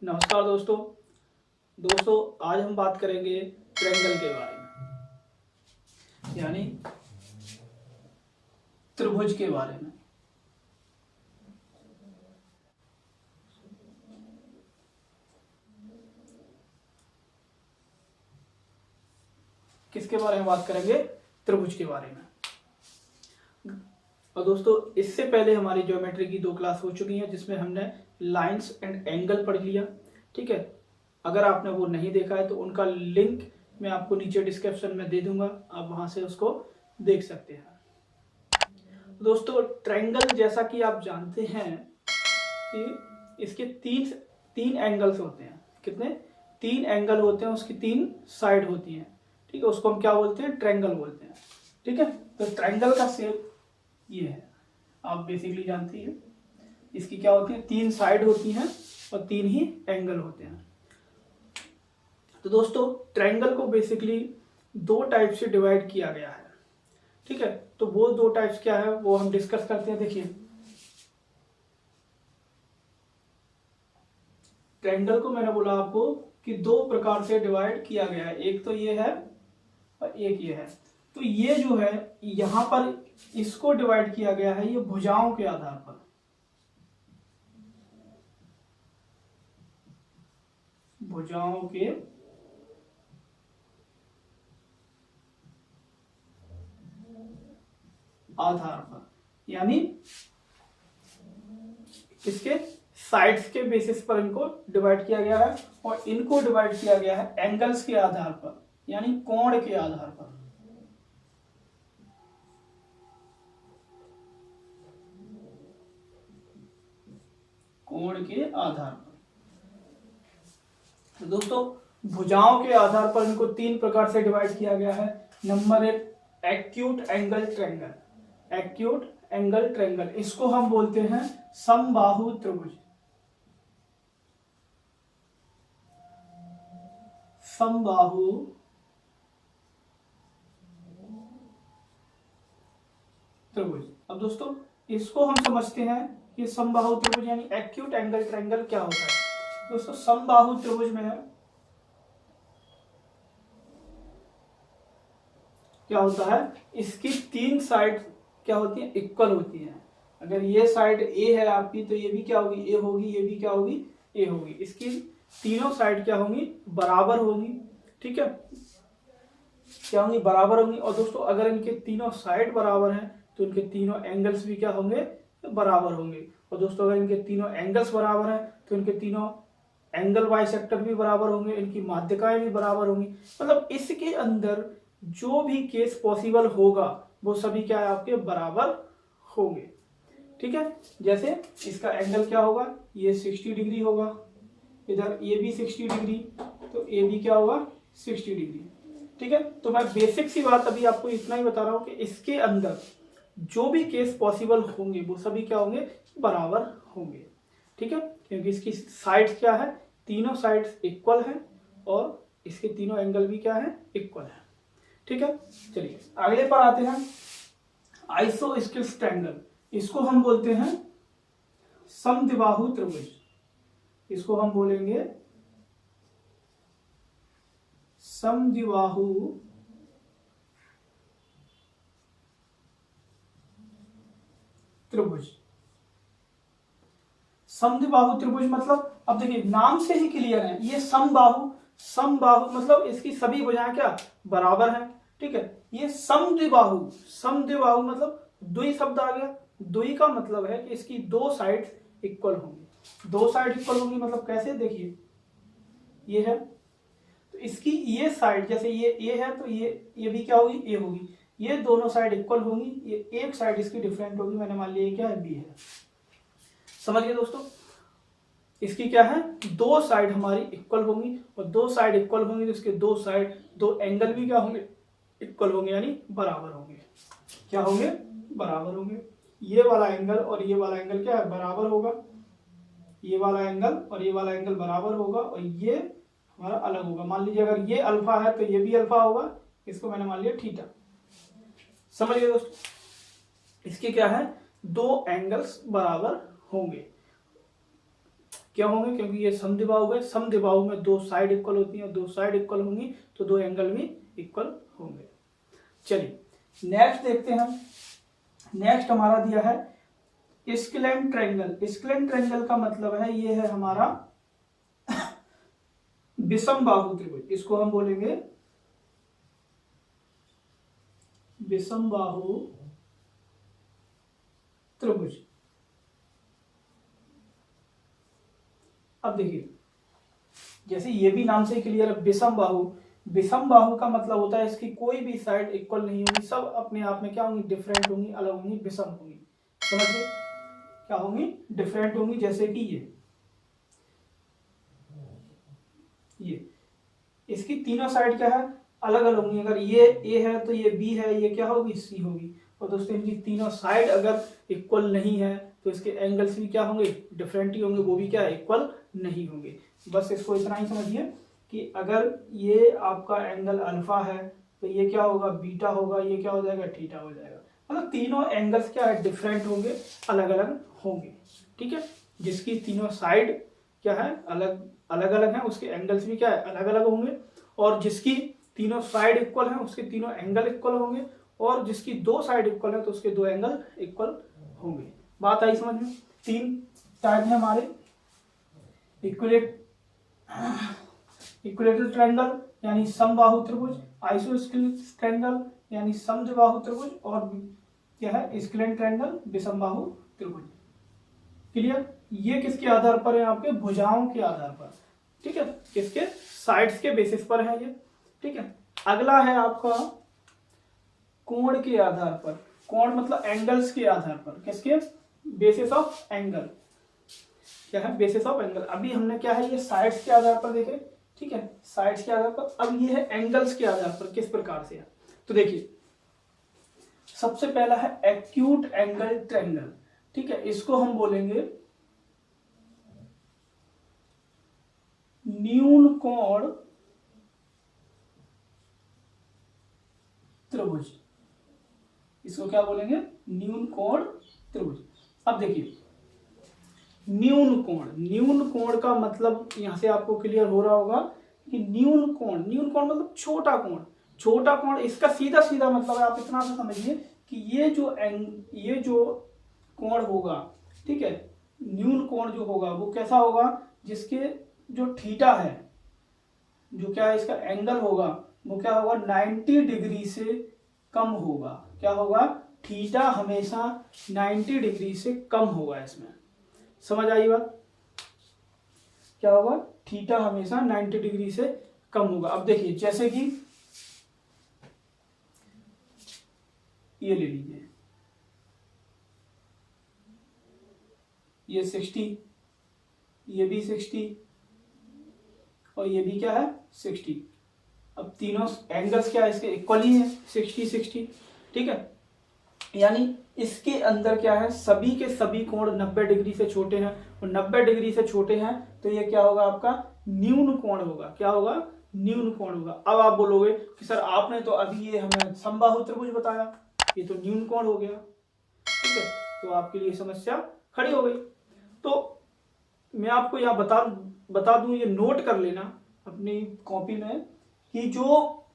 नमस्कार दोस्तों आज हम बात करेंगे ट्रायंगल के बारे में, यानी त्रिभुज के बारे में। किसके बारे में बात करेंगे? त्रिभुज के बारे में। और दोस्तों, इससे पहले हमारी ज्योमेट्री की 2 क्लास हो चुकी हैं जिसमें हमने लाइंस एंड एंगल पढ़ लिया। ठीक है, अगर आपने वो नहीं देखा है तो उनका लिंक मैं आपको नीचे डिस्क्रिप्शन में दे दूंगा, आप वहां से उसको देख सकते हैं। दोस्तों, ट्रायंगल जैसा कि आप जानते हैं कि इसके तीन एंगल्स होते हैं। कितने? 3 एंगल होते हैं, उसकी 3 साइड होती हैं। ठीक है, उसको हम क्या बोलते हैं? ट्रायंगल बोलते हैं। ठीक है, तो ट्रायंगल का शेप ये है, आप बेसिकली जानती है। इसकी क्या होती है? 3 साइड होती हैं और 3 ही एंगल होते हैं। तो दोस्तों, ट्रायंगल को बेसिकली 2 टाइप से डिवाइड किया गया है। ठीक है, तो वो 2 टाइप्स क्या है वो हम डिस्कस करते हैं। देखिए, ट्रायंगल को मैंने बोला आपको कि 2 प्रकार से डिवाइड किया गया है। एक तो ये है और एक ये है। तो ये जो है यहां पर इसको डिवाइड किया गया है ये भुजाओं के आधार पर। भुजाओं के आधार पर, यानी इसके साइड्स के बेसिस पर इनको डिवाइड किया गया है और इनको डिवाइड किया गया है एंगल्स के आधार पर, यानी कोण के आधार पर। कोण के आधार पर। तो दोस्तों, भुजाओं के आधार पर इनको 3 प्रकार से डिवाइड किया गया है। Number 1, acute angle triangle. Acute angle triangle, इसको हम बोलते हैं समबाहु त्रिभुज। समबाहु त्रिभुज। अब दोस्तों, इसको हम समझते हैं कि समबाहु त्रिभुज यानी एक्यूट एंगल ट्रायंगल क्या होता है। दोस्तों, समबाहु त्रिभुज में क्या होता है? इसकी 3 साइड क्या होती है? इक्वल होती है। अगर ये साइड ए है आपकी तो ये भी क्या होगी? ए होगी। ये भी क्या होगी? ए होगी। इसकी तीनों साइड क्या होंगी? बराबर होंगी। ठीक है, क्या होंगी? बराबर होंगी। और दोस्तों, अगर इनके तीनों साइड बराबर हैं तो इनके तीनों एंगल्स भी क्या होंगे? बराबर होंगे। और दोस्तों, अगर इनके तीनों एंगल्स बराबर हैं तो इनके तीनों एंगल बाइसेक्टर भी बराबर होंगे, इनकी माध्यिकाएं भी बराबर होंगी। मतलब इसके अंदर जो भी केस पॉसिबल होगा वो सभी क्या है? आपके बराबर होंगे। ठीक है, जैसे इसका एंगल क्या होगा? ये 60 डिग्री होगा, इधर ये भी 60 डिग्री, तो ये भी क्या होगा? 60 डिग्री। ठीक है, तो मैं बेसिक सी बात अभी आपको इतना ही बता रहा हूं कि इसके अंदर जो भी केस पॉसिबल होंगे वो सभी क्या होंगे? बराबर होंगे। ठीक है, क्योंकि इसकी साइड्स क्या है? तीनों साइड्स इक्वल हैं और इसके तीनों एंगल भी क्या है? इक्वल है। ठीक है, चलिए अगले पर आते हैं। आइसोस्केलिस ट्रायंगल, इसको हम बोलते हैं समद्विबाहु त्रिभुज। इसको हम बोलेंगे समद्विबाहु त्रिभुज। समद्विबाहु त्रिभुज मतलब, अब देखिए नाम से ही क्लियर है, ये समबाहु। समबाहु मतलब इसकी सभी भुजाएं क्या? बराबर हैं। ठीक है, ये समद्विबाहु। समद्विबाहु मतलब द्वि शब्द आ गया। द्वि का मतलब है कि इसकी 2 साइड्स इक्वल होंगी। 2 साइड इक्वल होंगी मतलब कैसे? देखिए, ये है तो इसकी ये साइड, जैसे ये ए है तो ये भी क्या होगी? ए होगी। ये दोनों साइड इक्वल होंगी, ये एक साइड इसकी डिफरेंट होगी। मैंने मान लिया क्या है? बी है। समझ गए दोस्तों? इसकी क्या है? 2 साइड हमारी इक्वल होंगी और 2 साइड इक्वल होंगी तो इसके 2 साइड, 2 एंगल भी क्या होंगे? इक्वल होंगे, यानी बराबर होंगे। क्या होंगे? बराबर होंगे। ये वाला एंगल और ये वाला एंगल क्या है? बराबर होगा। ये वाला एंगल और ये वाला एंगल बराबर होगा और ये हमारा अलग होगा। मान लीजिए अगर ये अल्फा है तो ये भी अल्फा होगा, इसको मैंने मान लिया थीटा। समझ गए दोस्तों? इसके क्या है? 2 एंगल्स बराबर होंगे। क्यों होंगे? क्योंकि ये समद्विबाहु है, समद्विबाहु में दो साइड इक्वल होती हैं, दो साइड इक्वल होंगी तो दो एंगल भी इक्वल होंगे। चलिए नेक्स्ट देखते हैं। नेक्स्ट हमारा दिया है स्क्लेंट ट्रायंगल। स्क्लेंट ट्रायंगल का मतलब है ये है हमारा विषम बाहु त्रिभुज, इसको हम बोलेंगे विषम बाहु त्रिभुज। अब देखिए जैसे ये भी नाम से क्लियर है विषम बाहु। विषम बाहु का मतलब होता है इसकी कोई भी साइड इक्वल नहीं होगी, सब अपने आप में क्या होंगी? डिफरेंट होंगी, अलग होंगी, विषम होंगी। समझ गए? क्या होंगी? डिफरेंट होंगी। जैसे कि ये इसकी तीनों साइड क्या है? अलग अलग होंगी। अगर ये ए है तो ये बी है, ये क्या होगी? सी होगी। और दोस्तों इनकी तीनों साइड अगर इक्वल नहीं है तो इसके एंगल्स भी क्या होंगे? डिफरेंट ही होंगे, वो भी क्या इक्वल नहीं होंगे। बस इसको इतना ही समझिए कि अगर ये आपका एंगल अल्फा है तो ये क्या होगा? बीटा होगा, ये क्या हो जाएगा? थीटा हो जाएगा। मतलब तीनों एंगल्स क्या है? डिफरेंट होंगे, अलग अलग होंगे। ठीक है, जिसकी तीनों साइड क्या है? अलग अलग है, उसके एंगल्स भी क्या है? अलग अलग होंगे। और जिसकी तीनों साइड इक्वल है उसके तीनों एंगल इक्वल होंगे, और जिसकी दो साइड इक्वल है तो उसके दो एंगल इक्वल होंगे। बात आई समझ में? तीन टाइप है हमारे इक्विलेटरल ट्रायंगल यानी समबाहु त्रिभुज, आइसोस्केलिस ट्रायंगल यानी समद्विबाहु त्रिभुज, और क्या है? स्क्लेंट ट्रायंगल विषमबाहु त्रिभुज। क्लियर? ये किसके आधार पर है? आपके भुजाओं के आधार पर। ठीक है, किसके? साइड्स के बेसिस पर है ये। ठीक है, अगला है आपका कोण के आधार पर। कोण मतलब एंगल्स के आधार पर। किसके? Basis of angle. क्या है? Basis of angle. अभी हमने क्या है? ये साइड्स के आधार पर देखे। ठीक है, साइड्स के आधार पर। अब ये है एंगल्स के आधार पर किस प्रकार से है। तो देखिए सबसे पहला है एक्यूट एंगल ट्रायंगल। ठीक है, इसको हम बोलेंगे न्यून कोण त्रिभुज। इसको क्या बोलेंगे? न्यून कोण त्रिभुज। अब देखिए न्यून कोण का मतलब यहां से आपको क्लियर हो रहा होगा कि न्यून कोण मतलब छोटा कोण। इसका सीधा सीधा मतलब है, आप इतना सा समझिए कि ये जो कोण होगा, ठीक है, न्यून कोण जो होगा वो कैसा होगा? जिसके जो थीटा है, जो क्या है इसका एंगल होगा, वो क्या होगा? 90 डिग्री से कम होगा। क्या होगा? थीटा हमेशा 90 डिग्री से कम होगा। इसमें समझ आई बात? क्या होगा? थीटा हमेशा 90 डिग्री से कम होगा। अब देखिए जैसे कि ये ले लीजिए, ये 60, ये भी 60 और ये भी क्या है? 60। अब तीनों एंगल्स क्या है? इसके इक्वल ही है, 60-60। ठीक है, यानी इसके अंदर क्या है? सभी के सभी कोण 90 डिग्री से छोटे हैं, और 90 डिग्री से छोटे हैं तो ये क्या होगा? आपका न्यून कोण होगा। क्या होगा? न्यून कोण होगा। अब आप बोलोगे कि सर आपने तो अभी ये हमें समबाहु त्रिभुज बताया, ये तो न्यून कोण हो गया। ठीक है, तो आपके लिए समस्या खड़ी हो गई। तो मैं आपको यहाँ बता दूं, ये नोट कर लेना अपनी कॉपी में कि जो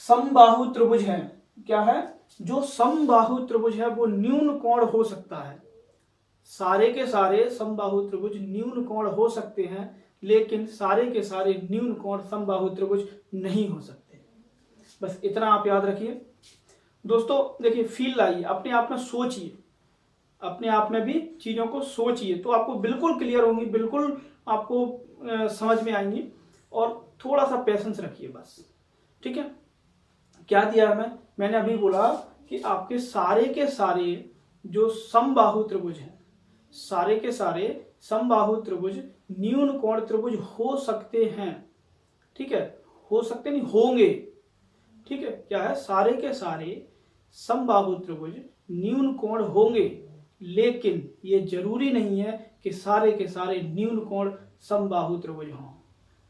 समबाहु त्रिभुज है, क्या है? जो समबाहु त्रिभुज है वो न्यून कोण हो सकता है। सारे के सारे समबाहु त्रिभुज न्यून कोण हो सकते हैं, लेकिन सारे के सारे न्यून कोण समबाहु त्रिभुज नहीं हो सकते। बस इतना आप याद रखिए। दोस्तों देखिए, फील लाइए, अपने आप में सोचिए, अपने आप में भी चीजों को सोचिए तो आपको बिल्कुल क्लियर होंगी, बिल्कुल आपको समझ में आएंगी। और थोड़ा सा पेशेंस रखिए बस। ठीक है, क्या दिया है मैंने अभी बोला कि आपके सारे के सारे जो समबाहु त्रिभुज हैं, सारे के सारे समबाहु त्रिभुज न्यून कोण त्रिभुज हो सकते हैं। ठीक है, हो सकते नहीं, होंगे। ठीक है, क्या है? सारे के सारे समबाहु त्रिभुज न्यून कोण होंगे, लेकिन ये जरूरी नहीं है कि सारे के सारे न्यून कोण समबाहु त्रिभुज हों।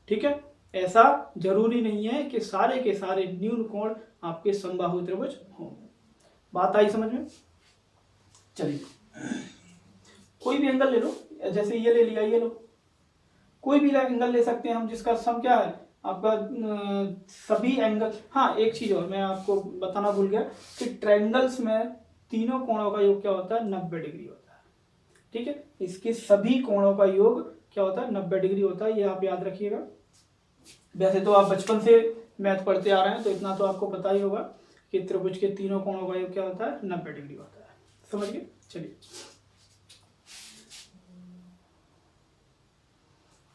ठीक है, ऐसा जरूरी नहीं है कि सारे के सारे न्यून कोण आपके समबाहु त्रिभुज हों। बात आई समझ में? चलिए कोई भी एंगल ले लो, जैसे ये ले लिया, ये लो, कोई भी एंगल ले सकते हैं हम जिसका सम क्या है आपका सभी एंगल। हाँ एक चीज और मैं आपको बताना भूल गया कि ट्रायंगल्स में तीनों कोणों का योग क्या होता है 90 डिग्री होता है। ठीक है, इसके सभी कोणों का योग क्या होता है 90 डिग्री होता है, ये आप याद रखिएगा। वैसे तो आप बचपन से मैथ पढ़ते आ रहे हैं तो इतना तो आपको पता ही होगा कि त्रिभुज के तीनों कोणों का योग क्या होता है 90 डिग्री होता है। समझ गए? चलिए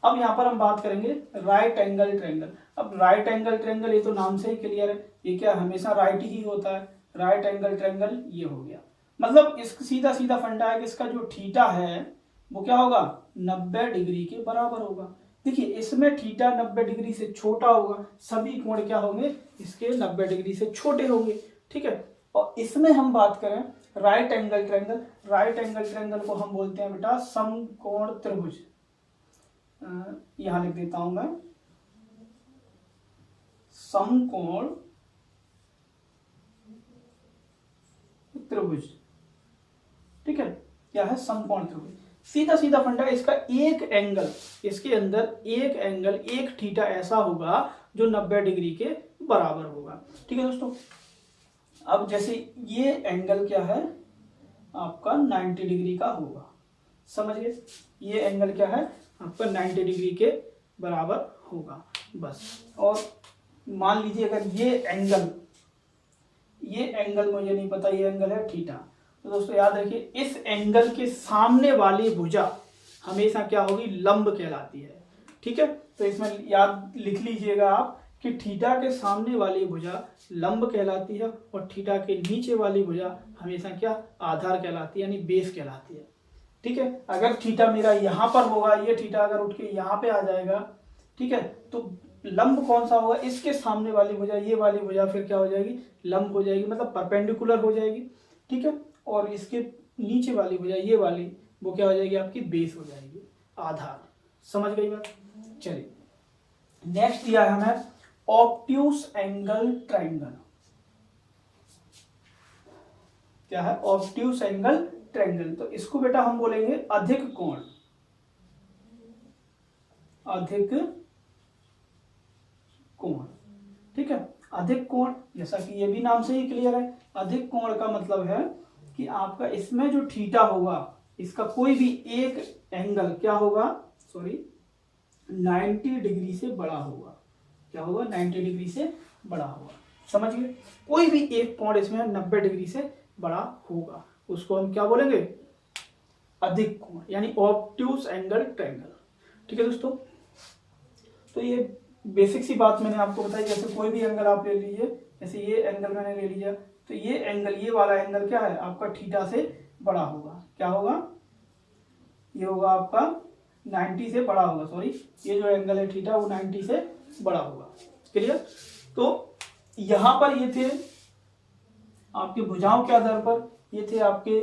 अब यहां पर हम बात करेंगे राइट एंगल ट्रायंगल। अब राइट एंगल ट्रायंगल ये तो नाम से ही क्लियर है, ये क्या हमेशा राइट ही होता है। राइट एंगल ट्रायंगल ये हो गया, मतलब इसका सीधा सीधा फंडा है कि इसका जो थीटा है वो क्या होगा 90 डिग्री के बराबर होगा। देखिए इसमें थीटा 90 डिग्री से छोटा होगा, सभी कोण क्या होंगे इसके 90 डिग्री से छोटे होंगे। ठीक है, और इसमें हम बात करें right angle triangle, right angle triangle को हम बोलते हैं बेटा समकोण त्रिभुज। यहां लिख देता हूं मैं समकोण त्रिभुज। ठीक है, क्या है समकोण त्रिभुज। सीधा सीधा फंडा है, इसका एक एंगल, इसके अंदर एक एंगल एक थीटा ऐसा होगा जो 90 डिग्री के बराबर होगा। ठीक है दोस्तों, अब जैसे ये एंगल क्या है आपका 90 डिग्री का होगा, समझ गए? ये एंगल क्या है आपका 90 डिग्री के बराबर होगा बस। और मान लीजिए अगर ये एंगल मुझे नहीं पता, ये एंगल है थीटा, तो दोस्तों याद रखिए इस एंगल के सामने वाली भुजा हमेशा क्या होगी लंब कहलाती है। ठीक है, तो इसमें याद लिख लीजिएगा आप कि थीटा के सामने वाली भुजा लंब कहलाती है और थीटा के नीचे वाली भुजा हमेशा क्या आधार कहलाती है, यानी बेस कहलाती है। ठीक है, अगर थीटा मेरा यहां पर होगा, ये थीटा अगर उठ के यहां पे आ जाएगा, ठीक है, तो लंब कौन सा होगा इसके सामने वाली भुजा, ये वाली भुजा फिर क्या हो जाएगी लंब हो जाएगी, मतलब परपेंडिकुलर हो जाएगी। ठीक है, और इसके नीचे वाली भुजा ये वाली वो क्या हो जाएगी आपकी बेस हो जाएगी, आधार। समझ गई बात? चलिए नेक्स्ट दिया है हमें ऑब्ट्यूस एंगल ट्रायंगल। क्या है ऑब्ट्यूस एंगल ट्रायंगल? तो इसको बेटा हम बोलेंगे अधिक कोण, अधिक कोण। ठीक है, अधिक कोण जैसा कि ये भी नाम से ही क्लियर है, अधिक कोण का मतलब है कि आपका इसमें जो थीटा होगा इसका कोई भी एक एंगल क्या होगा 90 डिग्री से बड़ा होगा। क्या होगा 90 डिग्री से बड़ा होगा। समझ गए? कोई भी एक कोण इसमें 90 डिग्री से बड़ा होगा, उसको हम क्या बोलेंगे अधिक कोण, यानी ऑब्ट्यूस एंगल ट्रायंगल। ठीक है दोस्तों, तो ये बेसिक सी बात मैंने आपको बताई। जैसे कोई भी एंगल आप ले लीजिए, जैसे ये एंगल मैंने ले लिया, तो ये एंगल ये वाला एंगल क्या है आपका थीटा से बड़ा होगा। क्या होगा? ये होगा आपका 90 से बड़ा होगा, ये जो एंगल है थीटा वो 90 से बड़ा होगा। क्लियर? तो यहां पर ये थे आपकी भुजाओं के आधार पर, ये थे आपके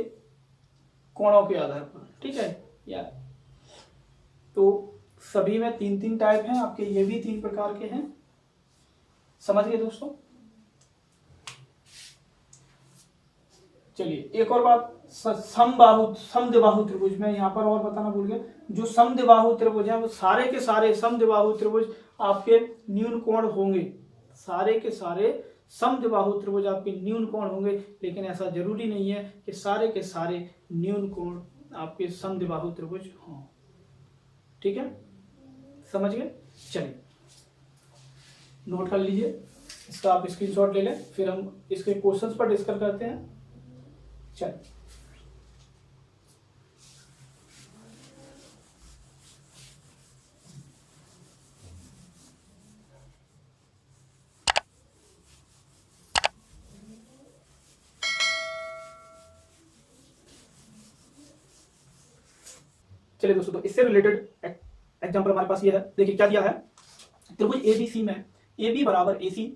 कोणों के आधार पर। ठीक है यार, तो सभी में 3-3 टाइप हैं आपके, ये भी 3 प्रकार के हैं। समझ गए दोस्तों? चलिए एक और बात, समद्विबाहु त्रिभुज में यहां पर और बताना भूल गया, जो समद्विबाहु त्रिभुज है वो सारे के सारे समद्विबाहु त्रिभुज आपके न्यून कोण होंगे। सारे के सारे समद्विबाहु त्रिभुज आपके न्यून कोण होंगे, लेकिन ऐसा जरूरी नहीं है कि सारे के सारे न्यून कोण आपके समद्विबाहु त्रिभुज हों। ठीक है, समझ गए? चलिए नोट कर लीजिए, इसका आप स्क्रीनशॉट ले लें, फिर हम इसके क्वेश्चंस पर डिस्कस करते हैं। चलिए चलिए दोस्तों, तो इससे रिलेटेड एग्जांपल हमारे पास ये है। देखिए क्या दिया है, त्रिभुज एबीसी में AB बराबर AC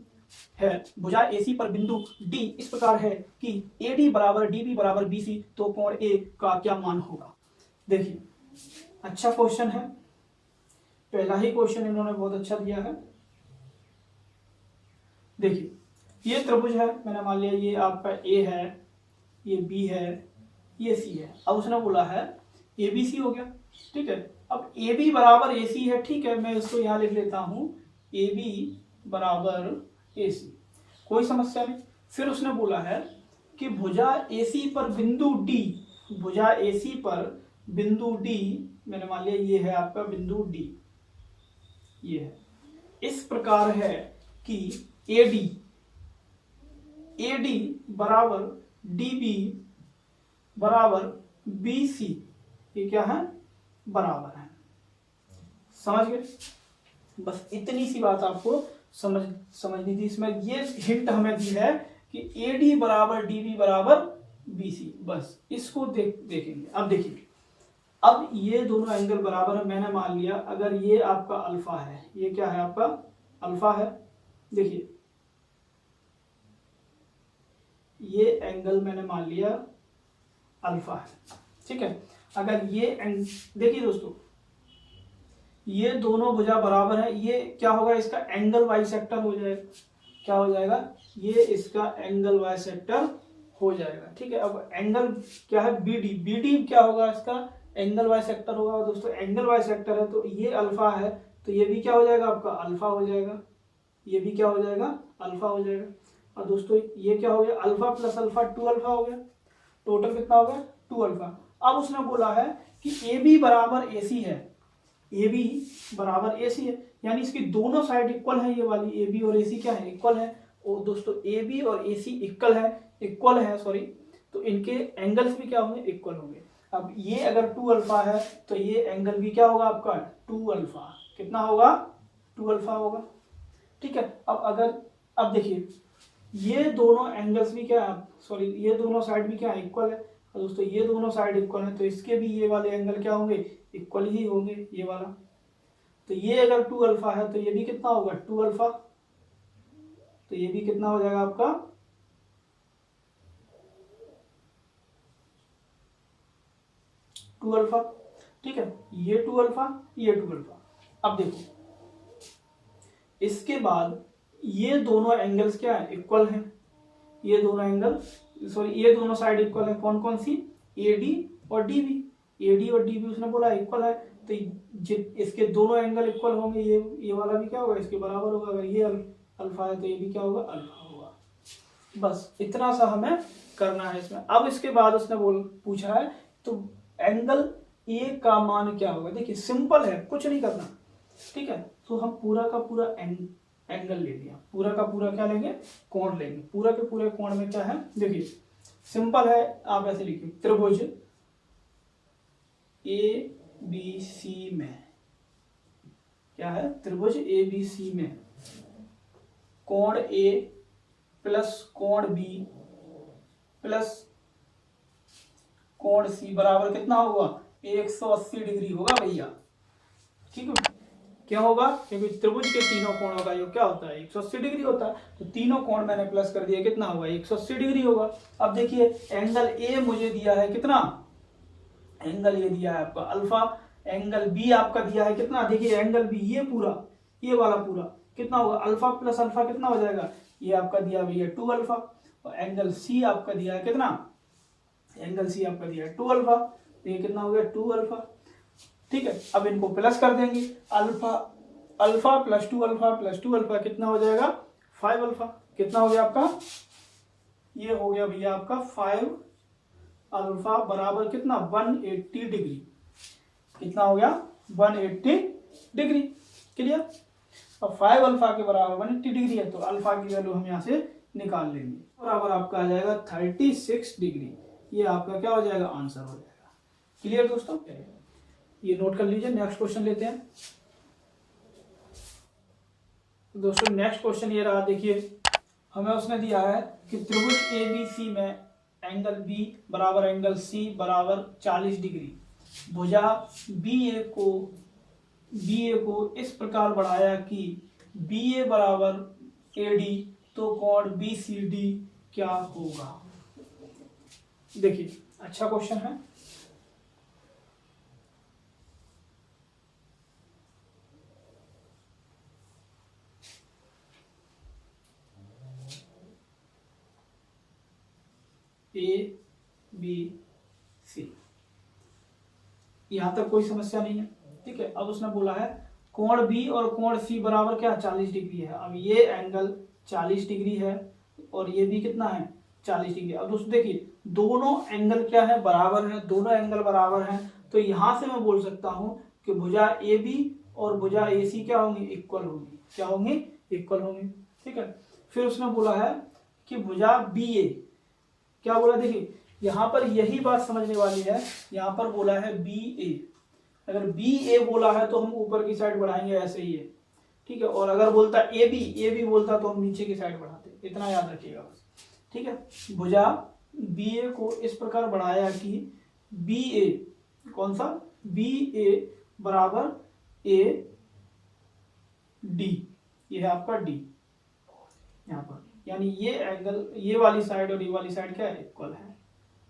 है, भुजा AC पर बिंदु D इस प्रकार है कि AD बराबर DB बराबर BC, तो कोण A का क्या मान होगा। देखिए अच्छा क्वेश्चन है, पहला ही क्वेश्चन इन्होंने बहुत अच्छा दिया है। देखिए ये त्रिभुज है, मैंने मान लिया ये आपका A है, ये B है, ये C है। अब उसने बोला है ए बी सी हो गया, ठीक है। अब ए बी बराबर ए सी है, ठीक है, मैं इसको यहाँ लिख लेता हूँ ए बी बराबर ए सी, कोई समस्या नहीं। फिर उसने बोला है कि भुजा ए सी पर बिंदु डी, भुजा ए सी पर बिंदु डी, मैंने मान लिया ये है आपका बिंदु डी, ये है, इस प्रकार है कि AD बराबर DB बराबर BC, ये क्या है, बराबर है। समझ गए? बस इतनी सी बात आपको समझनी थी। इसमें ये हिंट हमें दी है कि AD बराबर DB बराबर BC, बस इसको देखेंगे। अब देखिए, अब ये दोनों एंगल बराबर है, मैंने मान लिया अगर ये आपका अल्फा है, ये क्या है आपका अल्फा है, देखिए ये एंगल मैंने मान लिया अल्फा है, ठीक है। अगर ये देखिए दोस्तों, ये दोनों भुजा बराबर है, ये क्या होगा, इसका एंगल बाइसेक्टर हो जाएगा, क्या हो जाएगा, ये इसका एंगल बाइसेक्टर हो जाएगा, ठीक है। अब एंगल क्या है, BD क्या होगा, इसका एंगल बाइसेक्टर होगा दोस्तों। एंगल बाइसेक्टर है तो ये अल्फा है, तो ये भी क्या हो जाएगा आपका अल्फा हो जाएगा, ये भी क्या हो जाएगा अल्फा हो जाएगा। और दोस्तों ये क्या हो गया, अल्फा प्लस अल्फा 2 अल्फा हो गया, टोटल कितना हो गया 2 अल्फा। अब उसने बोला है कि AB बराबर AC है, AB बराबर AC है, यानी इसकी दोनों साइड इक्वल है, ये वाली AB और AC क्या है, इक्वल है। और दोस्तों AB और AC इक्वल है सॉरी, तो इनके एंगल्स भी क्या होंगे, इक्वल होंगे। अब ये अगर 2 अल्फा है तो ये एंगल भी क्या होगा आपका 2 अल्फा, कितना होगा 2 अल्फा होगा, ठीक है। अब देखिए ये दोनों एंगल्स भी क्या है, सॉरी ये दोनों साइड भी क्या है, इक्वल है। और दोस्तों ये दोनों साइड इक्वल है तो इसके भी ये वाले एंगल क्या होंगे, इक्वल ही होंगे, ये वाला। तो ये अगर 2 अल्फा है तो ये भी कितना होगा 2 अल्फा, तो ये भी कितना हो जाएगा आपका 2 अल्फा, ठीक है। ये 2 अल्फा, ये 2 अल्फा। अब देखो इसके बाद ये दोनों एंगल्स क्या है, इक्वल हैं, ये दोनों एंगल सॉरी ये दोनों साइड इक्वल है, कौन कौन सी, AD और DB उसने बोला इक्वल है, तो इसके दोनों एंगल इक्वल होंगे, ये वाला भी क्या होगा, इसके बराबर होगा। अगर ये अल्फा है तो ये भी क्या होगा, अल्फा होगा। बस इतना सा हमें करना है इसमें। अब इसके बाद उसने पूछा है तो एंगल A का मान क्या होगा। देखिए सिंपल है, कुछ नहीं करना, ठीक है। तो हम पूरा का पूरा एंगल ले लिया, पूरा का पूरा क्या लेंगे, कोण लेंगे। पूरा के पूरे कोण में क्या है, देखिए सिंपल है, आप ऐसे लिखिए त्रिभुज ABC में क्या है, त्रिभुज ABC में कोण A प्लस कोण B प्लस कोण C बराबर कितना होगा, 180 डिग्री होगा भैया, ठीक है। क्या होगा, क्योंकि त्रिभुज के तीनों कोणों का योग क्या होता है, 180 डिग्री होता है, तो तीनों कोण मैंने प्लस कर दिया, कितना होगा 180 डिग्री होगा। अब देखिए एंगल A मुझे दिया है कितना, एंगल ये दिया है आपका अल्फा, एंगल B आपका दिया है कितना, देखिए एंगल B ये पूरा, ये वाला पूरा कितना होगा, अल्फा प्लस अल्फा कितना हो जाएगा, ये आपका दिया भैया 2 अल्फा। और एंगल C आपका दिया है कितना, एंगल C आपका दिया है 2 अल्फा, तो ये कितना हो गया 2 अल्फा, ठीक है। अब इनको प्लस कर देंगे, alpha plus 2 alpha plus 2 alpha कितना हो जाएगा 5 अल्फा, कितना हो गया आपका, ये हो गया भैया आपका 5 अल्फा बराबर कितना 180 डिग्री, कितना हो गया 180 डिग्री, क्लियर। अब 5 अल्फा के बराबर 180 डिग्री है तो अल्फा की वैल्यू हम यहाँ से निकाल लेंगे, बराबर आपका आ जाएगा 36 डिग्री, ये आपका क्या हो जाएगा, आंसर हो जाएगा। क्लियर दोस्तों, ये नोट कर लीजिए। नेक्स्ट क्वेश्चन लेते हैं दोस्तों। नेक्स्ट क्वेश्चन ये रहा, देखिए हमें उसने दिया है कि त्रिभुज ABC में एंगल B बराबर एंगल C बराबर 40 डिग्री, भुजा BA को इस प्रकार बढ़ाया कि BA बराबर AD, तो कोण BCD क्या होगा। देखिए अच्छा क्वेश्चन है, ABC यहाँ तक कोई समस्या नहीं है, ठीक है। अब उसने बोला है कोण बी और कोण सी बराबर क्या 40 डिग्री है। अब ये एंगल 40 डिग्री है और ये भी कितना है 40 डिग्री। अब दोस्तों देखिए दोनों एंगल क्या है बराबर है, दोनों एंगल बराबर हैं, तो यहाँ से मैं बोल सकता हूँ कि भुजा ए बी और भुजा ए सी क्या होंगी इक्वल होंगी, क्या होंगी इक्वल होंगी, ठीक है। फिर उसने बोला है कि भुजा बी ए क्या बोला, देखिए यहाँ पर यही बात समझने वाली है। यहाँ पर बोला है बी ए, अगर बी ए बोला है तो हम ऊपर की साइड बढ़ाएंगे ऐसे ही है, ठीक है। और अगर बोलता ए बी बोलता तो हम नीचे की साइड बढ़ाते, इतना याद रखिएगा बस, ठीक है। भुजा बी ए को इस प्रकार बढ़ाया कि बी ए कौन सा बी ए बराबर ए डी, ये है आपका डी यहाँ पर, यानी ये एंगल ये वाली साइड और ये वाली साइड क्या है इक्वल है,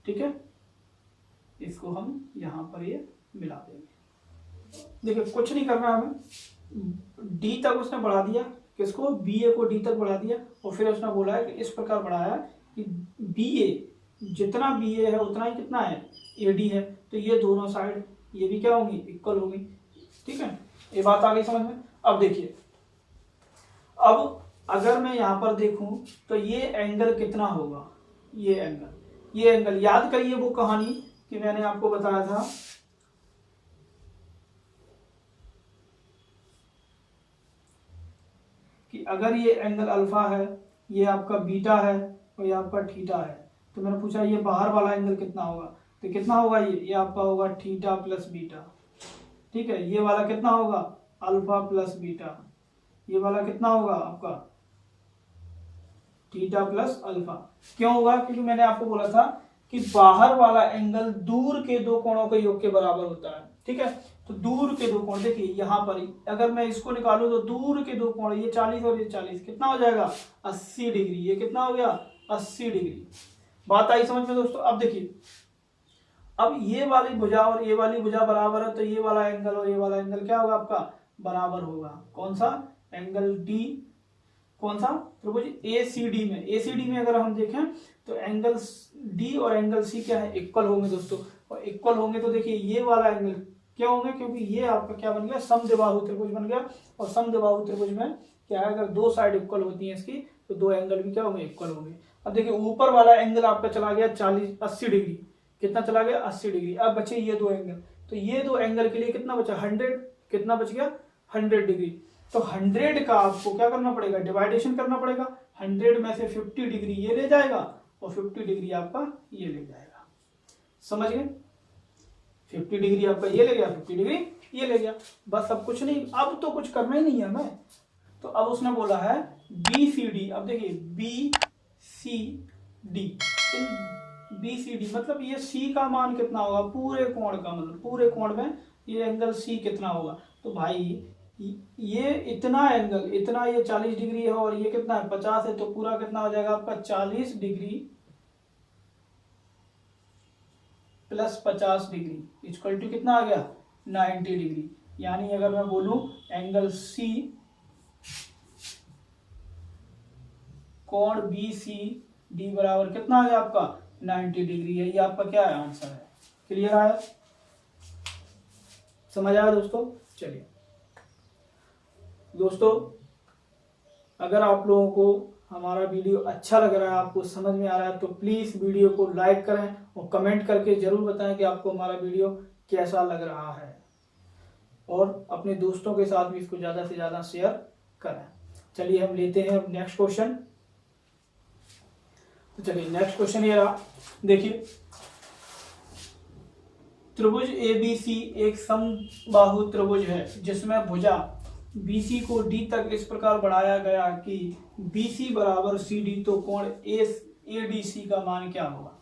ठीक है। इसको हम यहाँ पर ये मिला देंगे। देखिए कुछ नहीं करना हमें, डी तक उसने बढ़ा दिया, किसको बी ए को डी तक बढ़ा दिया, और फिर उसने बोला है कि इस प्रकार बढ़ाया कि बी ए जितना बी ए है उतना ही कितना है ए डी है, तो ये दोनों साइड ये भी क्या होंगी इक्वल होंगी, ठीक है। ये बात आ गई समझ में। अब देखिए अब अगर मैं यहाँ पर देखूं तो ये एंगल कितना होगा, ये एंगल याद करिए वो कहानी कि मैंने आपको बताया था कि अगर ये एंगल अल्फा है, ये आपका बीटा है और ये आपका थीटा है, तो मैंने पूछा ये बाहर वाला एंगल कितना होगा, तो कितना होगा ये आपका होगा थीटा प्लस बीटा, ठीक है। ये वाला कितना होगा अल्फा प्लस बीटा, ये वाला कितना होगा आपका थीटा प्लस अल्फा। क्यों होगा, क्योंकि मैंने आपको बोला था कि बाहर वाला एंगल दूर के दो कोणों के योग के बराबर होता है, ठीक है। तो दूर के दो कोण देखिए यहाँ पर अगर मैं इसको निकालूं तो दूर के दो कोण ये 40 और ये 40 कितना हो जाएगा 80 डिग्री, ये कितना हो गया 80 डिग्री। बात आई समझ में दोस्तों। अब देखिए अब ये वाली भुजा और ये वाली भुजा बराबर है, तो ये वाला एंगल और ये वाला एंगल क्या होगा आपका बराबर होगा। कौन सा एंगल डी, कौन सा त्रिभुज एसीडी में, एसीडी में अगर हम देखें तो एंगल डी और एंगल सी क्या है इक्वल होंगे दोस्तों, और इक्वल होंगे तो देखिए ये वाला एंगल क्या होंगे, क्योंकि ये आपका क्या बन गया समद्विबाहु त्रिभुज बन गया, और समद्विबाहु त्रिभुज में क्या है अगर दो साइड इक्वल होती है इसकी तो दो एंगल भी क्या होंगे इक्वल होंगे। अब देखिए ऊपर वाला एंगल आपका चला गया 80 डिग्री, कितना चला गया 80 डिग्री। अब बचे ये दो एंगल, तो ये दो एंगल के लिए कितना बचा 100, कितना बच गया 100 डिग्री। तो 100 का आपको क्या करना पड़ेगा डिवाइडेशन करना पड़ेगा, 100 में से 50 डिग्री ये ले जाएगा और 50 डिग्री आपका ये ले जाएगा, समझ गए। 50 डिग्री आपका ये ले गया, 50 डिग्री ये ले गया, बस अब कुछ नहीं, अब तो कुछ करना ही नहीं है हमें। तो अब उसने बोला है बी सी डी, अब देखिए B C D, B C D मतलब ये सी का मान कितना होगा पूरे कोण का, मतलब पूरे कोण में ये एंगल सी कितना होगा। तो भाई ये इतना एंगल इतना ये 40 डिग्री है और ये कितना है 50 है, तो पूरा कितना हो जाएगा आपका 40 degree plus 50 degree equal to कितना आ गया 90 डिग्री। यानी अगर मैं बोलूं एंगल सी कोण बी सी डी बराबर कितना आ गया आपका 90 डिग्री है, ये आपका क्या है आंसर है। क्लियर आया, समझ आया दोस्तों। चलिए दोस्तों अगर आप लोगों को हमारा वीडियो अच्छा लग रहा है, आपको समझ में आ रहा है, तो प्लीज वीडियो को लाइक करें और कमेंट करके जरूर बताएं कि आपको हमारा वीडियो कैसा लग रहा है, और अपने दोस्तों के साथ भी इसको ज्यादा से ज्यादा शेयर करें। चलिए हम लेते हैं नेक्स्ट क्वेश्चन। तो चलिए नेक्स्ट क्वेश्चन ये रहा, देखिए त्रिभुज एबीसी एक समबाहु त्रिभुज है जिसमें भुजा बीसी को डी तक इस प्रकार बढ़ाया गया कि बीसी बराबर सी डी, तो कोण एडीसी का मान क्या होगा।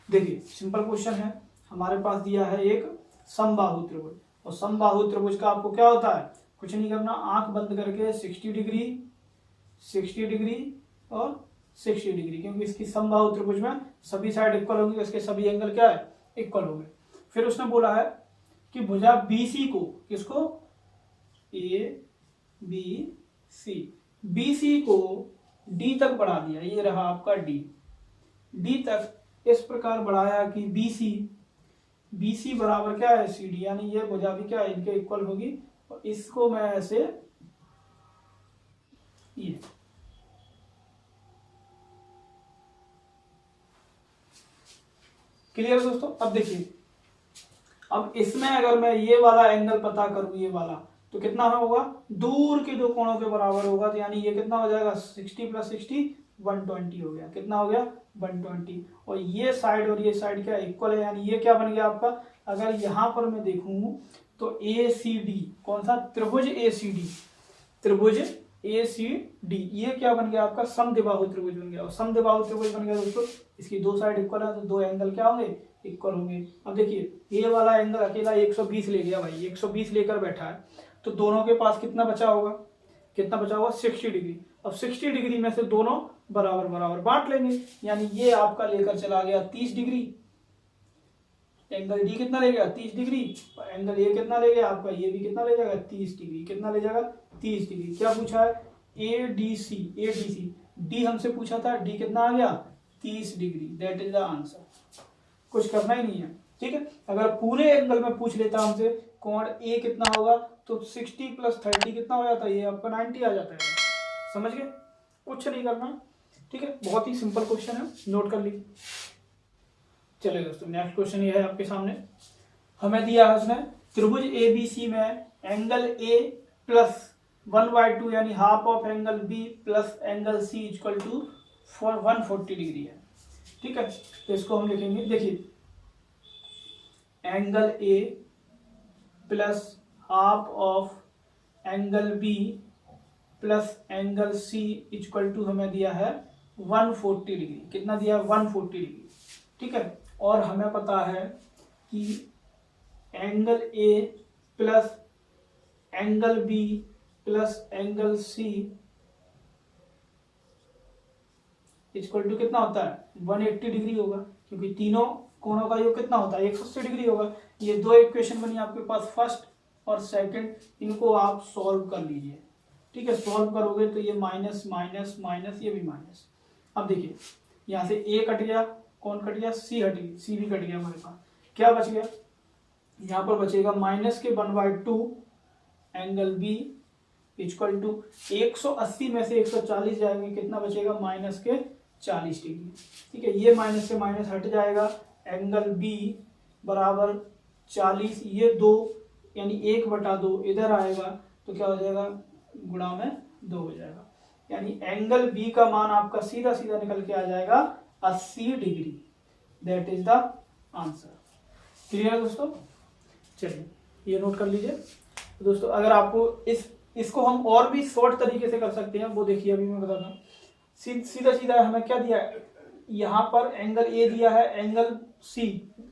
देखिए सिंपल क्वेश्चन है, हमारे पास दिया है एक समबाहु त्रिभुज, और समबाहु त्रिभुज का आपको क्या होता है कुछ नहीं करना, आंख बंद करके 60 डिग्री 60 डिग्री और 60 डिग्री, क्योंकि इसकी समबाहु त्रिभुज में सभी साइड इक्वल होंगी, इसके सभी एंगल क्या है इक्वल होंगे। फिर उसने बोला है कि भुजा बीसी को, किसको ए बी सी, बीसी को डी तक बढ़ा दिया, ये रहा आपका डी, डी तक इस प्रकार बढ़ाया कि BC बराबर क्या है CD, यानी ये भुजा भी क्या है इनके इक्वल होगी। और इसको मैं ऐसे ये क्लियर दोस्तों। अब देखिए, अब इसमें अगर मैं ये वाला एंगल पता करूं, ये वाला, तो कितना होगा, दूर के दो कोणों के बराबर होगा। तो यानी ये कितना हो जाएगा 60 + 60 120 हो गया। कितना हो गया 120। और ये साइड और ये साइड क्या इक्वल है, यानी ये क्या बन गया आपका, अगर यहां पर मैं देखूं तो ACD, कौन सा, त्रिभुज ACD, त्रिभुज ACD, ये क्या बन गया आपका समद्विबाहु त्रिभुज बन गया। और समद्विबाहु त्रिभुज बन गया दोस्तों, इसकी दो साइड इक्वल है तो दो एंगल क्या होंगे, इक्वल होंगे। अब देखिए ये वाला एंगल अकेला 120 ले गया भाई, 120 लेकर बैठा है, तो दोनों के पास कितना बचा होगा, कितना बचा होगा 60 डिग्री। अब 60 डिग्री में से दोनों बराबर बराबर बांट लेंगे, यानी ये आपका लेकर चला गया 30 डिग्री, एंगल डी कितना ले गया 30 डिग्री, और एंगल ए कितना ले गया आपका, ये भी कितना ले जाएगा 30 डिग्री। कितना ले जाएगा 30 डिग्री। क्या पूछा है ADC, डी हमसे पूछा था, डी कितना आ गया 30 degree. That is the answer, कुछ करना ही नहीं है। ठीक है, अगर पूरे एंगल में पूछ लेता हमसे कोण ए कितना होगा, तो 60 + 30 कितना हो जाता है, ये आपका 90 आ जाता है। समझ गए, कुछ नहीं करना। ठीक है, बहुत ही सिंपल क्वेश्चन है, नोट कर लीजिए। चलिए दोस्तों, नेक्स्ट क्वेश्चन ये है आपके सामने, हमें दिया है उसने त्रिभुज ABC में एंगल A + 1/2 यानी half of angle B + angle C = 140 degree है। ठीक है, तो इसको हम लिखेंगे, देखिए angle A + half of angle B + angle C = हमें दिया है 140 डिग्री। कितना दिया है 140 डिग्री। ठीक है, और हमें पता है कि angle A + angle B + angle C = कितना होता है 180 डिग्री होगा, क्योंकि तीनों कोणों का योग कितना होता है 180 डिग्री होगा। ये दो इक्वेशन बनी आपके पास, फर्स्ट और सेकंड, इनको आप सॉल्व कर लीजिए। ठीक है, सॉल्व करोगे तो ये माइनस माइनस माइनस, ये भी माइनस। अब देखिए यहाँ से A कट गया, कौन कट गया C हट गई, C भी कट गया हमारे पास। क्या बच गया, यहाँ पर बचेगा -1/2 एंगल B = 180 में से 140 जाएंगे, कितना बचेगा -40 डिग्री। ठीक है, ये माइनस से माइनस हट जाएगा, एंगल B बराबर 40, ये 2 यानी 1/2 इधर आएगा, तो क्या हो जाएगा गुणा में 2 हो जाएगा। यानी एंगल B का मान आपका सीधा सीधा निकल के आ जाएगा 80 degree. That is the answer. Clear है दोस्तों, चलिए ये नोट कर लीजिए। दोस्तों अगर आपको इसको हम और भी शॉर्ट तरीके से कर सकते हैं, वो देखिए अभी मैं बताता हूँ। सीधा सीधा हमें क्या दिया है, यहाँ पर एंगल A दिया है, एंगल C,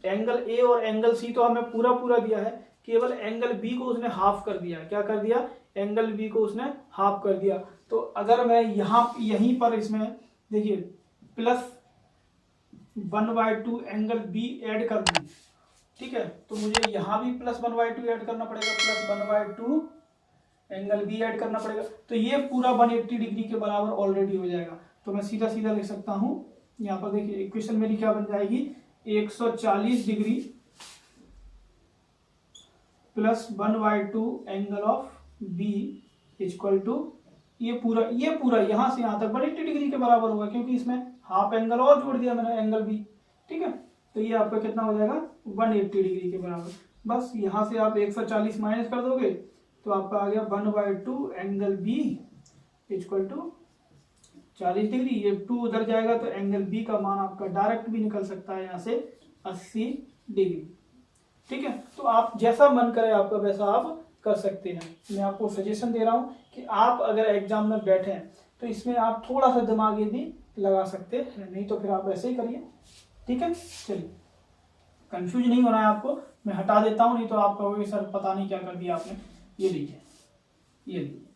एंगल A और एंगल C तो हमें पूरा पूरा दिया है, केवल एंगल B को उसने हाफ कर दिया है। क्या कर दिया, एंगल B को उसने हाफ कर दिया। तो अगर मैं यहीं पर इसमें देखिए +1/2 एंगल B ऐड कर दूं, ठीक है, तो मुझे यहाँ भी +1/2 ऐड करना पड़ेगा, +1/2 एंगल B ऐड करना पड़ेगा। तो ये पूरा 180 डिग्री के बराबर ऑलरेडी हो जाएगा। तो मैं सीधा सीधा लिख सकता हूं, यहाँ पर देखिए इक्वेशन मेरी क्या बन जाएगी, 140 डिग्री +1/2 एंगल ऑफ B = ये पूरा यहां से यहां तक 180 डिग्री के बराबर होगा, क्योंकि इसमें हाफ एंगल और जोड़ दिया मैंने, एंगल B। ठीक है, तो ये आपका कितना हो जाएगा 180 डिग्री के बराबर। बस यहां से आप 140 माइनस कर दोगे तो आपका आ गया 1/2 एंगल B = 40 डिग्री। ये 2 उधर जाएगा तो एंगल B का मान आपका डायरेक्ट भी निकल सकता है यहाँ से 80 डिग्री। ठीक है, तो आप जैसा मन करे आपका वैसा आप कर सकते हैं। मैं आपको सजेशन दे रहा हूँ कि आप अगर एग्जाम में बैठे हैं तो इसमें आप थोड़ा सा दिमाग ये भी लगा सकते हैं, नहीं तो फिर आप ऐसे ही करिए। ठीक है, चलिए कंफ्यूज नहीं होना है आपको, मैं हटा देता हूँ, नहीं तो आप कहोगे सर पता नहीं क्या कर दिया आपने। ये लीजिए, ये लीजिए,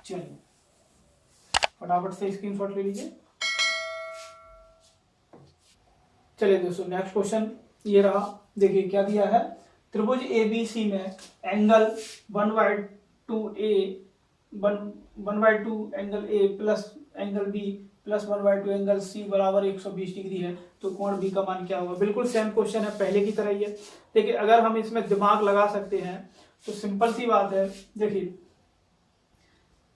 चलिए फटाफट से स्क्रीनशॉट ले लीजिए। चलिए दोस्तों नेक्स्ट क्वेश्चन ये रहा, देखिए क्या दिया है, त्रिभुज ABC में angle 1/2 angle A + angle B plus 1/2 angle C बराबर 120 डिग्री है, तो कोण बी का मान क्या होगा। बिल्कुल सेम क्वेश्चन है, पहले की तरह ही है। देखिए अगर हम इसमें दिमाग लगा सकते हैं तो सिंपल सी बात है। देखिए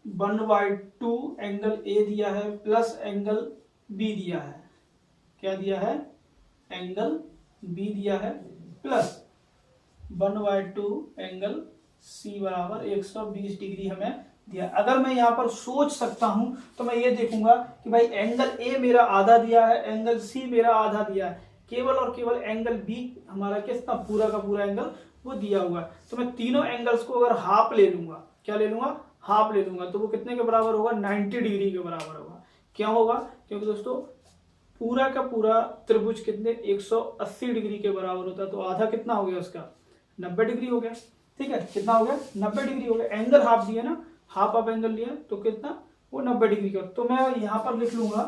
1/2 एंगल ए दिया है प्लस एंगल बी दिया है, क्या दिया है, एंगल बी दिया है, प्लस 1/2 एंगल सी बराबर 120 डिग्री हमें दिया। अगर मैं यहाँ पर सोच सकता हूं तो मैं ये देखूंगा कि भाई एंगल ए मेरा आधा दिया है, एंगल सी मेरा आधा दिया है, केवल और केवल एंगल बी हमारा कितना पूरा का पूरा एंगल वो दिया हुआ है। तो मैं तीनों एंगल्स को अगर हाफ ले लूंगा, क्या ले लूंगा, हाफ ले लूंगा, तो वो कितने के बराबर होगा, 90 डिग्री के बराबर होगा। क्यों होगा, क्योंकि दोस्तों पूरा का पूरा त्रिभुज कितने 180 डिग्री के बराबर होता है, तो आधा कितना हो गया उसका, 90 डिग्री हो गया। ठीक है, कितना हो गया, 90 डिग्री हो गया। एंगल हाफ दिया ना, हाफ ऑफ एंगल लिया तो कितना, वो 90 डिग्री का। तो मैं यहां पर लिख लूंगा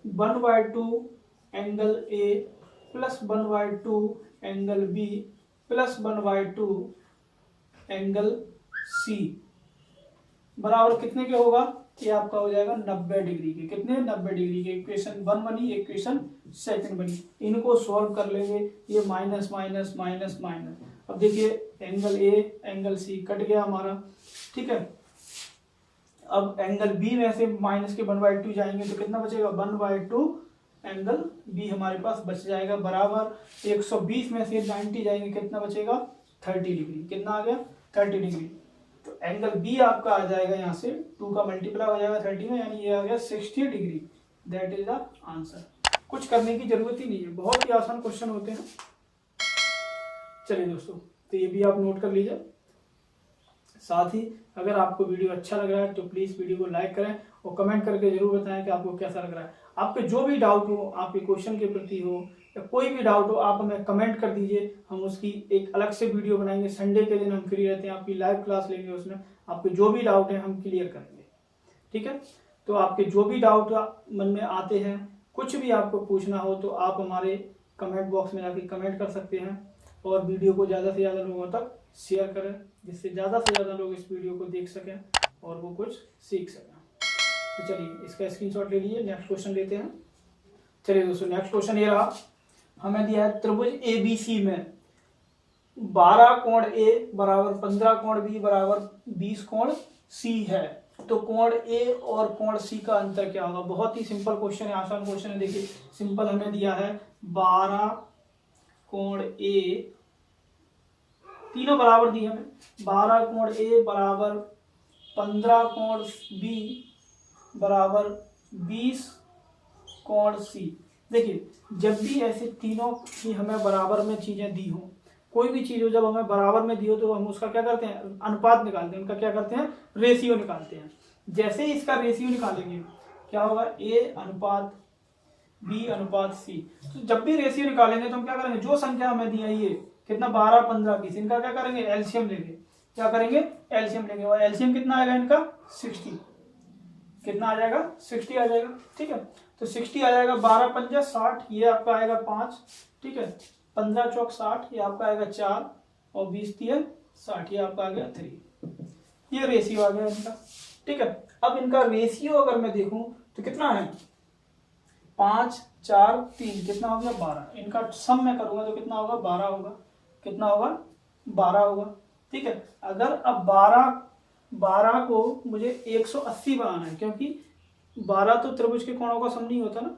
1/2 angle A plus 1/2 angle B plus 1/2 angle C बराबर कितने के होगा, ये आपका हो जाएगा 90 डिग्री के। कितने, 90 डिग्री के। इक्वेशन 1 बनी, इक्वेशन 2 बनी। इनको सॉल्व कर लेंगे, ये माइनस माइनस माइनस माइनस। अब देखिए angle A angle C cut गया हमारा, ठीक है। अब एंगल बी में से माइनस के 1/2 जाएंगे तो कितना बचेगा, 1/2 एंगल बी हमारे पास बच जाएगा, बराबर 120 में से 90 जाएंगे, कितना बचेगा, 30 डिग्री। कितना आ गया, 30 डिग्री। तो एंगल बी आपका आ जाएगा यहाँ से 2 का मल्टीप्लाई हो जाएगा 30 में, यानी ये आ गया 60 degree. That is the answer. कुछ करने की जरूरत ही नहीं है, बहुत ही आसान क्वेश्चन होते हैं। चलिए दोस्तों, तो ये भी आप नोट कर लीजिए। साथ ही अगर आपको वीडियो अच्छा लग रहा है तो प्लीज वीडियो को लाइक करें और कमेंट करके जरूर बताएं कि आपको कैसा लग रहा है। आपके जो भी डाउट हो, आपके क्वेश्चन के प्रति हो या कोई भी डाउट हो, आप हमें कमेंट कर दीजिए। हम उसकी एक अलग से वीडियो बनाएंगे। संडे के दिन हम फ्री रहते हैं, आपकी लाइव क्लास लेंगे, उसमें आपके जो भी डाउट है हम क्लियर करेंगे। ठीक है, तो आपके जो भी डाउट मन में आते हैं, कुछ भी आपको पूछना हो तो आप हमारे कमेंट बॉक्स में जाकर कमेंट कर सकते हैं। और वीडियो को ज़्यादा से ज़्यादा लोगों तक शेयर करें, जिससे ज़्यादा से ज़्यादा लोग इस वीडियो को देख सकें और वो कुछ सीख सकें। तो चलिए इसका स्क्रीनशॉट ले लीजिए, नेक्स्ट क्वेश्चन लेते हैं। चलिए दोस्तों, नेक्स्ट क्वेश्चन ये रहा। हमें दिया है त्रिभुज ABC में 12 कोण A बराबर 15 कोण B बराबर 20 कोण C है, तो कोण A और कोण C का अंतर क्या होगा। बहुत ही सिंपल क्वेश्चन है, आसान क्वेश्चन है। देखिए सिंपल हमें दिया है 12 कोण A, तीनों बराबर दिए हमें, 12 कोण A बराबर 15 कोण B बराबर 20 कोण C। देखिए जब भी ऐसे तीनों की हमें बराबर में चीजें दी हो, कोई भी चीज हो जब हमें बराबर में दी हो तो हम उसका क्या करते हैं, अनुपात निकालते हैं, उनका क्या करते हैं, रेशियो निकालते हैं। जैसे ही इसका रेशियो निकालेंगे क्या होगा, A अनुपात B अनुपात C। तो जब भी रेशियो निकालेंगे तो हम क्या करेंगे, जो संख्या हमें दी है ये कितना 12 15 20, इनका क्या करेंगे, एलसीएम लेंगे। क्या करेंगे, एलसीएम लेंगे। और एलसीएम कितना आएगा इनका, 60। कितना आ जाएगा, 60 आ जाएगा। ठीक है, तो 60 आ जाएगा। 12 पंजा 60, ये आपका आएगा 5। ठीक है, 15 चौक 60, ये आपका आएगा 4, और 20 3 60, ये आपका आ गया 3। ये रेशियो आ गया इनका। ठीक है, अब इनका रेशियो अगर मैं देखूं तो कितना है, 5 4 3, कितना हो गया 12। इनका सम में करूंगा तो कितना होगा, 12 होगा। कितना होगा, 12 होगा। ठीक है, अगर अब 12 को मुझे 180 बनाना है, क्योंकि 12 तो त्रिभुज के कोणों का सम नहीं होता ना,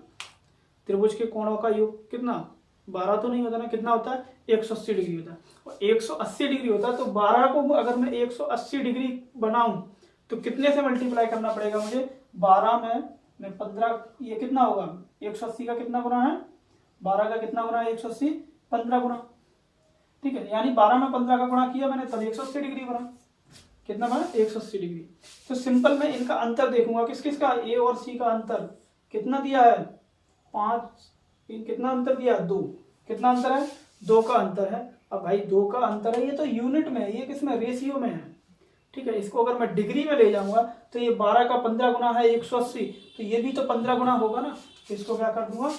त्रिभुज के कोणों का योग कितना, 12 तो नहीं होता ना, कितना होता है, 180 डिग्री होता है। और 180 डिग्री होता है, तो 12 को अगर मैं 180 डिग्री बनाऊं तो कितने से मल्टीप्लाई करना पड़ेगा मुझे, 12 में 15, ये कितना होगा, 180 का कितना गुना है, 12 का कितना गुना है 180, 15 गुना। ठीक है, यानी 12 में 15 का गुणा किया मैंने, तब 180 डिग्री बना। कितना बना, 180 डिग्री। तो सिंपल मैं इनका अंतर देखूंगा, किस किस का, ए और सी का अंतर कितना दिया है, 5, कितना अंतर दिया, 2। कितना अंतर है, 2 का अंतर है। अब भाई 2 का अंतर है, ये तो यूनिट में है, ये किस में, रेशियो में है। ठीक है, इसको अगर मैं डिग्री में ले जाऊंगा तो ये 12 का 15 गुना है 180, तो ये भी तो 15 गुना होगा ना। तो इसको क्या कर दूंगा,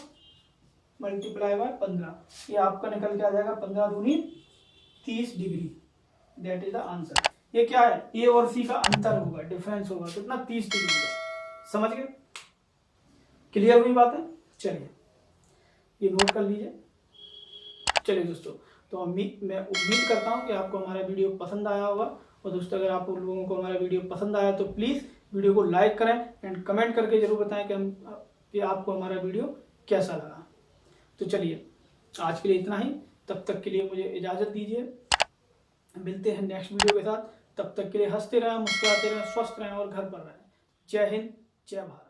मल्टीप्लाई बाय 15, ये आपका निकल के आ जाएगा 15 दूनी 30 degree. That is the answer. ये क्या है, ए और सी का अंतर होगा, डिफरेंस होगा, कितना, 30 डिग्री का। समझ गए? क्लियर हुई बात है? चलिए ये नोट कर लीजिए। चलिए दोस्तों, तो मैं उम्मीद करता हूँ कि आपको हमारा वीडियो पसंद आया होगा। और दोस्तों अगर आप लोगों को हमारा वीडियो पसंद आया तो प्लीज़ वीडियो को लाइक करें एंड कमेंट करके जरूर बताएं कि आपको हमारा वीडियो कैसा लगा। तो चलिए आज के लिए इतना ही, तब तक के लिए मुझे इजाज़त दीजिए। मिलते हैं नेक्स्ट वीडियो के साथ, तब तक के लिए हंसते रहें, मुस्कुराते रहें, स्वस्थ रहें और घर पर रहें। जय हिंद, जय भारत।